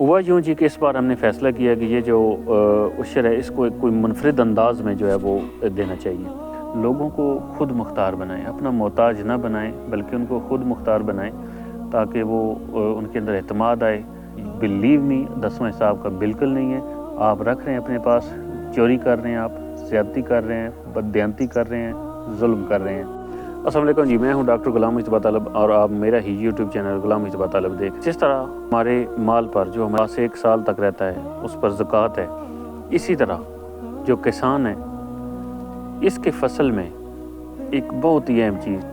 हुआ यूँ जी कि इस बार हमने फ़ैसला किया कि ये जो उशर है इसको एक कोई मुनफ़रिद अंदाज़ में जो है वो देना चाहिए। लोगों को खुद मुख्तार बनाएँ, अपना मोहताज ना बनाएँ, बल्कि उनको खुद मुख्तार बनाएँ ताकि वो उनके अंदर एतमाद आए। बिलीव मी 10वां हिस्सा आपका बिल्कुल नहीं है, आप रख रहे हैं अपने पास, चोरी कर रहे हैं आप, ज़्यादती कर रहे हैं, बददियानती कर रहे हैं, ज़ुल्म कर रहे हैं। अस्सलाम वालेकुम जी, मैं हूं डॉक्टर गुलाम मुस्तफ़ा तालब और आप मेरा ही यूट्यूब चैनल गुलाम मुस्तफ़ा तालब देख। जिस तरह हमारे माल पर जो हमारे पास 1 साल तक रहता है उस पर ज़कात है, इसी तरह जो किसान है इसके फसल में एक बहुत ही अहम चीज़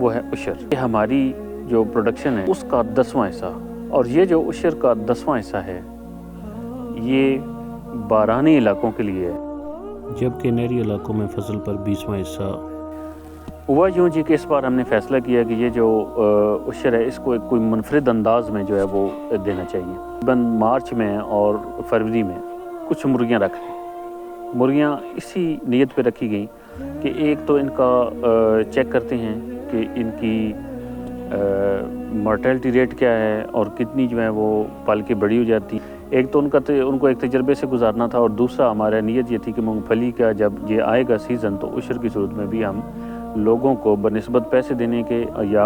वो है उशर। ये हमारी जो प्रोडक्शन है उसका 10वां हिस्सा, और ये जो उशर का 10वां हिस्सा है ये बारानी इलाकों के लिए है, जबकि नहरी इलाकों में फसल पर 20वां हिस्सा। हुआ यूँ जी कि इस बार हमने फ़ैसला किया कि ये जो उशर है इसको एक कोई मुनफ़रिद अंदाज़ में जो है वो देना चाहिए। तकरीबन मार्च में और फरवरी में कुछ मुर्गियाँ रख ली। मुर्गियाँ इसी नीयत पे रखी गई कि एक तो इनका चेक करते हैं कि इनकी मॉर्टेलिटी रेट क्या है और कितनी जो है वो पल के बड़ी हो जाती। एक तो उनको एक तजर्बे से गुजारना था, और दूसरा हमारा नीयत ये थी कि मूँगफली का जब ये आएगा सीज़न तो उशर की सूरत में भी हम लोगों को बनिस्बत पैसे देने के या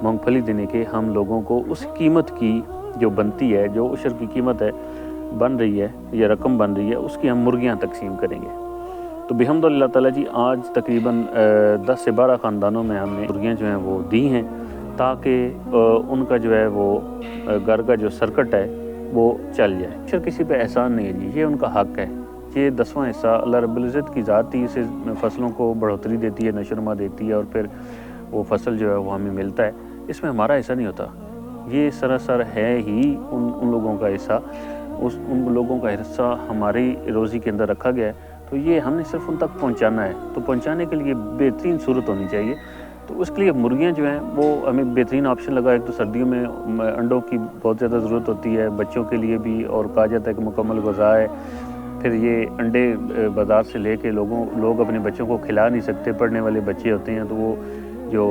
मूंगफली देने के हम लोगों को उस कीमत की जो बनती है, जो उशर की कीमत है बन रही है या रकम बन रही है, उसकी हम मुर्गियां तकसीम करेंगे। तो बिहम्दुलिल्लाह ताला जी आज तकरीबन 10 से 12 ख़ानदानों में हमने मुर्गियां जो हैं वो दी हैं ताकि उनका जो है वो घर का जो सर्कट है वो चल जाए। उशर किसी पे एहसान नहीं है जी, ये उनका हक़ है। ये 10वां हिस्सा अल्लाह रब्बुल इज़्ज़त की ज़ात ही इसे फसलों को बढ़ोतरी देती है, नशोनुमा देती है, और फिर वो फसल जो है वो हमें मिलता है। इसमें हमारा हिस्सा नहीं होता, ये सरासर है ही उन लोगों का हिस्सा। उन लोगों का हिस्सा हमारी रोज़ी के अंदर रखा गया है, तो ये हमने सिर्फ उन तक पहुँचाना है। तो पहुँचाने के लिए बेहतरीन सूरत होनी चाहिए, तो उसके लिए मुर्गियाँ जो हैं वो हमें बेहतरीन ऑप्शन लगा। एक तो सर्दियों में अंडों की बहुत ज़्यादा ज़रूरत होती है बच्चों के लिए भी, और कहा जाता है कि मुकम्मल ग़िज़ा है। फिर ये अंडे बाज़ार से लेके लोग अपने बच्चों को खिला नहीं सकते, पढ़ने वाले बच्चे होते हैं, तो वो जो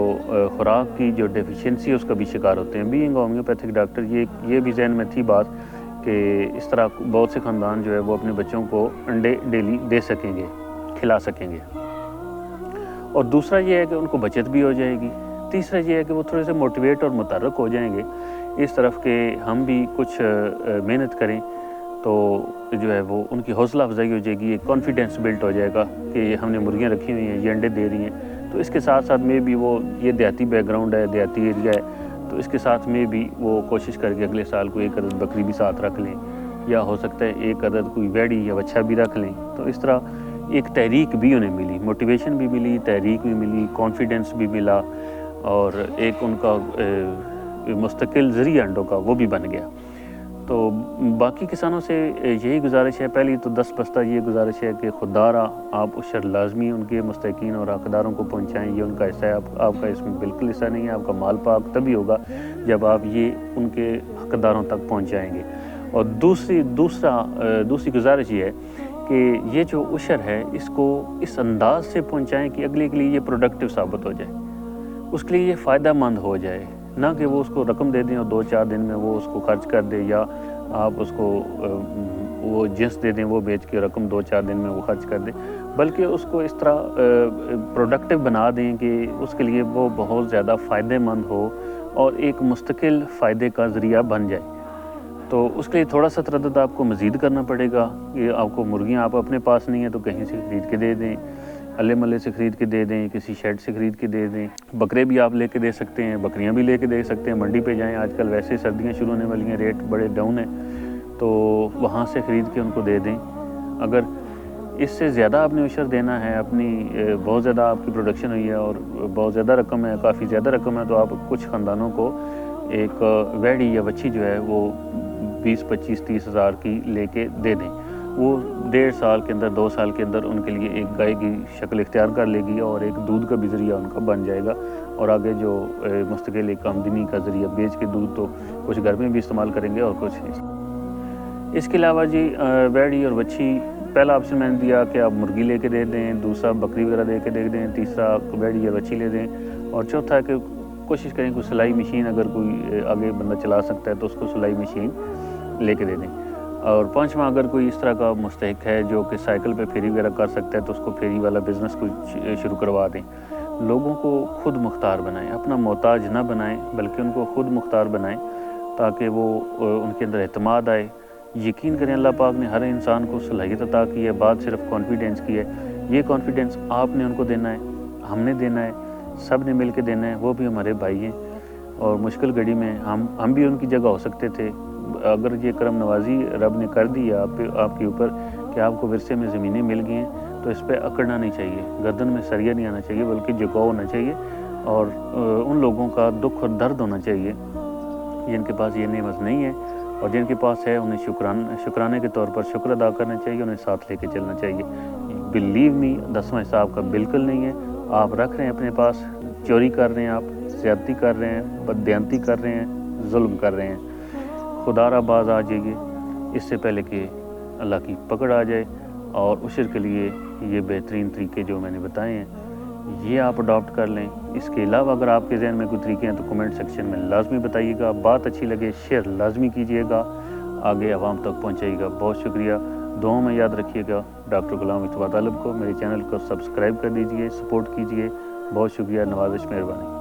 खुराक की जो डेफिशिएंसी है उसका भी शिकार होते हैं। बीइंग होम्योपैथिक डॉक्टर ये भी जहन में थी बात कि इस तरह बहुत से ख़ानदान जो है वो अपने बच्चों को अंडे डेली दे सकेंगे, खिला सकेंगे। और दूसरा ये है कि उनको बचत भी हो जाएगी। तीसरा ये है कि वो थोड़े से मोटिवेट और मुतहर्रिक हो जाएंगे इस तरफ के हम भी कुछ मेहनत करें, तो जो है वो उनकी हौसला अफजाई हो जाएगी, एक कॉन्फिडेंस बिल्ट हो जाएगा कि हमने मुर्गियाँ रखी हुई हैं, ये अंडे दे रही हैं। तो इसके साथ साथ में भी वो ये देहाती बैकग्राउंड है, देहाती एरिया है, तो इसके साथ में भी वो कोशिश करके अगले साल को एक अदद बकरी भी साथ रख लें, या हो सकता है एक अदद कोई वैड़ी या बच्चा भी रख लें। तो इस तरह एक तहरीक भी उन्हें मिली, मोटिवेशन भी मिली, तहरीक भी मिली, कॉन्फिडेंस भी मिला, और एक उनका मुस्तकिल ज़रिया अंडों का वो भी बन गया। तो बाकी किसानों से यही गुजारिश है, पहली तो 10 बस्ता ये गुजारिश है कि खुदारा आप उशर लाजमी उनके मुस्तकीन और हक़दारों को पहुँचाएँ, ये उनका हिस्सा है। आपका इसमें बिल्कुल हिस्सा नहीं है। आपका माल पाक तभी होगा जब आप ये उनके हक़दारों तक पहुँचाएँगे। और दूसरी गुजारिश ये है कि ये जो उशर है इसको इस अंदाज़ से पहुँचाएँ कि अगले के लिए ये प्रोडक्टिव साबित हो जाए, उसके लिए ये फ़ायदा मंद हो जाए, ना कि वो उसको रकम दे दें और 2-4 दिन में वो उसको खर्च कर दे, या आप उसको वो जिन्स दे दें, वो बेच के रकम 2-4 दिन में वो खर्च कर दें, बल्कि उसको इस तरह प्रोडक्टिव बना दें कि उसके लिए वो बहुत ज़्यादा फ़ायदेमंद हो और एक मुस्तकिल फ़ायदे का ज़रिया बन जाए। तो उसके लिए थोड़ा सा तरद्दुद आपको मज़ीद करना पड़ेगा कि आपको मुर्गियाँ आप अपने पास नहीं है तो कहीं से ख़रीद के दे दें, अल्ले मल्ले से ख़रीद के दे दें, किसी शेड से ख़रीद के दे दें। बकरे भी आप लेके दे सकते हैं, बकरियां भी लेके दे सकते हैं। मंडी पे जाएं, आजकल वैसे सर्दियां शुरू होने वाली हैं, रेट बड़े डाउन है, तो वहाँ से ख़रीद के उनको दे दें। अगर इससे ज़्यादा आपने उशर देना है, अपनी बहुत ज़्यादा आपकी प्रोडक्शन हुई है और बहुत ज़्यादा रकम है, काफ़ी ज़्यादा रकम है, तो आप कुछ ख़ानदानों को एक वैड़ी या बच्ची जो है वो 20, 25, 30 हज़ार की लेके दे दें। वो 1.5 साल के अंदर, 2 साल के अंदर उनके लिए एक गाय की शक्ल इख्तियार कर लेगी और एक दूध का भी ज़रिया उनका बन जाएगा, और आगे जो मुस्तकिल एक आमदनी का ज़रिया बेच के दूध तो कुछ घर में भी इस्तेमाल करेंगे और कुछ इसके अलावा जी वैड़ी और बच्ची, पहला ऑप्शन मैंने दिया कि आप मुर्गी लेके दे दें, दूसरा बकरी वगैरह दे के दे दें, तीसरा वैड़ी या बच्ची ले दें, और चौथा कि कोशिश करें कोई सिलाई मशीन, अगर कोई आगे बंदा चला सकता है तो उसको सिलाई मशीन لے کے دے دیں. اور پانچواں اگر کوئی اس طرح کا مستحق ہے جو کہ سائیکل پہ پھیری وغیرہ کر سکتا ہے تو اس کو پھیری والا بزنس کو شروع کروا دیں. لوگوں کو خود مختار بنائیں, اپنا محتاج نہ بنائیں بلکہ ان کو خود مختار بنائیں تاکہ وہ ان کے اندر اعتماد آئے. یقین کریں اللہ پاک نے ہر انسان کو صلاحیت عطا کی ہے, بات صرف کانفیڈینس کی ہے. یہ کانفیڈینس آپ نے ان کو دینا ہے, ہم نے دینا ہے, سب نے مل کے دینا ہے. وہ بھی ہمارے بھائی ہیں اور مشکل گھڑی میں ہم بھی ان کی جگہ ہو سکتے تھے. اگر یہ کرم نوازی رب نے کر دی آپ کے اوپر کہ آپ کو ورثے میں زمینیں مل گئی ہیں تو اس پہ اکڑنا نہیں چاہیے, گردن میں سریا نہیں آنا چاہیے بلکہ جھکاؤ ہونا چاہیے. اور ان لوگوں کا دکھ اور درد ہونا چاہیے جن کے پاس یہ نعمت نہیں ہے, اور جن کے پاس ہے انہیں شکرانے کے طور پر شکر ادا کرنا چاہیے, انہیں ساتھ لے کے چلنا چاہیے. بلیو می 10واں حصہ آپ کا بالکل نہیں ہے. آپ رکھ رہے ہیں اپنے پاس, چوری کر رہے ہیں, آپ زیادتی کر رہے ہیں, بددیانتی کر رہے ہیں, ظلم کر رہے ہیں. خدا را باز آ جائیے اس سے پہلے کہ اللہ کی پکڑ آ جائے. اور عشر کے لیے یہ بہترین طریقے جو میں نے بتائے ہیں یہ آپ اڈاپٹ کر لیں. اس کے علاوہ اگر آپ کے ذہن میں کوئی طریقے ہیں تو کمنٹ سیکشن میں لازمی بتائیے گا. بات اچھی لگے شیئر لازمی کیجیے گا, آگے عوام تک پہنچائیے گا. بہت شکریہ. دعاؤں میں یاد رکھیے گا ڈاکٹر غلام اجتبیٰ طالب کو. میرے چینل کو سبسکرائب کر دیجیے, سپورٹ کیجیے. بہت شکریہ, نوازش, مہربانی.